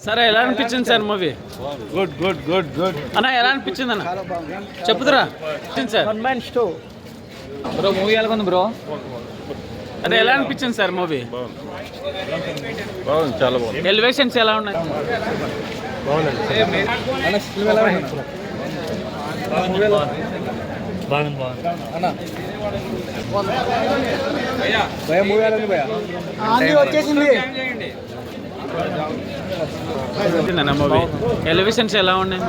సరే ఎలా అనిపించింది sir movie? Good good good good అన్న ఎలా అనిపించింది అన్న? చెప్పుదురా సార్. బ్రో మూవీ ఎలా ఉంది బ్రో? అదే ఎలా అనిపించింది సార్ మూవీ? బాగుంది, చాలా బాగుంది. ఎలివేషన్స్ ఎలా ఉన్నాయి? మూవీ ఎలివేషన్స్ ఎలా ఉన్నాయి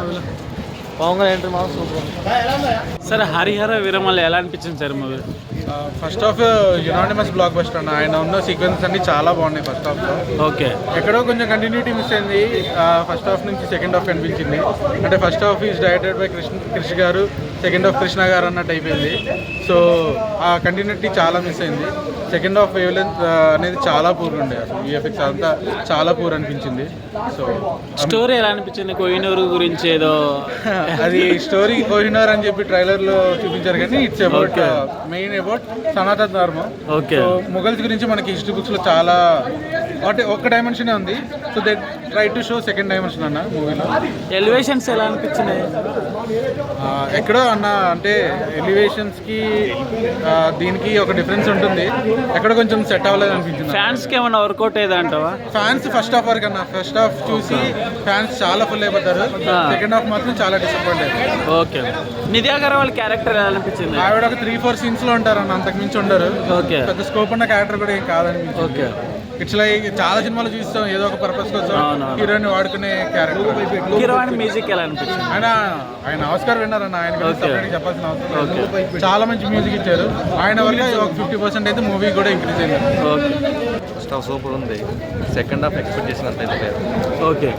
మూవీలో? సరే హరిహర వీరమల్లి ఎలా అనిపించింది sir movie? First half unanimous block buster అన్న. ఆయన ఉన్న సీక్వెన్స్ అన్ని చాలా బాగున్నాయి ఫస్ట్ హాఫ్ లో. ఓకే, ఎక్కడో కొంచెం కంటిన్యూటీ మిస్ అయింది. ఫస్ట్ హాఫ్ నుంచి సెకండ్ హాఫ్ కనిపించింది. అంటే first half is directed by Krishna గారు, సెకండ్ హాఫ్ కృష్ణ గారు అన్నట్టు అయిపోయింది. సో ఆ కంటిన్యూటీ చాలా మిస్ అయింది. సెకండ్ హాఫ్ వేవ్లెంత్ అనేది చాలా పూర్ ఉండే, అసలు విఎఫ్ఎక్స్ అంతా చాలా పూర్ అనిపించింది. సో స్టోరీ ఎలా అనిపించింది? కోహినూరు గురించి ఏదో అది స్టోరీ కోహినూర్ అని చెప్పి ట్రైలర్ లో చూపించారు, కానీ ఇట్స్ అబౌట్ మెయిన్ అబౌట్ సనాతన ధర్మం. ఓకే, సో మొఘల్స్ గురించి మనకి హిస్టరీ బుక్స్ లో చాలా అంటే ఒక డైమెన్షన్ ఉంది. So they try to show second dimension అన్న మూవీలో. ఎలివేషన్స్ ఎలా అనిపించినాయి? ఎక్కడో అన్న అంటే ఎలివేషన్స్ కి దీనికి ఒక డిఫరెన్స్ ఉంటుంది. ఎక్కడ కొంచెం సెట్ అవ్వలేదు అనిపించింది. ఫ్యాన్స్ కి ఏమైనా వర్కౌట్ అయ్యేదా అంటావా? ఫ్యాన్స్ ఫస్ట్ హాఫ్ వరకు అన్న, ఫస్ట్ హాఫ్ చూసి ఫ్యాన్స్ చాలా ఫుల్ అయిపోతారు. సెకండ్ హాఫ్ మాత్రం చాలా డిసప్పాయింట్ అయ్యారు. ఓకే, నిధి అగర్వాల్ క్యారెక్టర్ ఎలా అనిపించింది? ఆవిడ ఒక 3-4 సీన్స్ లో ఉంటారన్న, అంతకు మించి ఉండరు. ఓకే, పెద్ద స్కోప్ ఉన్న క్యారెక్టర్ కూడా ఏం కాదనిపించింది. ఓకే, ఇట్స్ లైక్ చాలా సినిమాలు చూస్తాం ఏదో ఒక పర్పస్ కోసం హీరోయిన్ వాడుకునే క్యారెక్టర్. కీరవాణి మ్యూజిక్ ఎలా అనిపించింది? ఆయన ఆస్కార్ విన్నర్ అన్న, ఆయన చెప్పాల్సిన అవసరం లేదు. చాలా మంచి మ్యూజిక్ ఇచ్చారు. ఆయన వల్ల ఒక 50% అయితే మూవీ కూడా ఇంక్రీజ్ అయింది. ఓకే, ఫస్ట్ హాఫ్ సూపర్ ఉంది, సెకండ్ హాఫ్ ఎక్స్పెక్ట్ చేసినంత అయితే లేదు. ఓకే.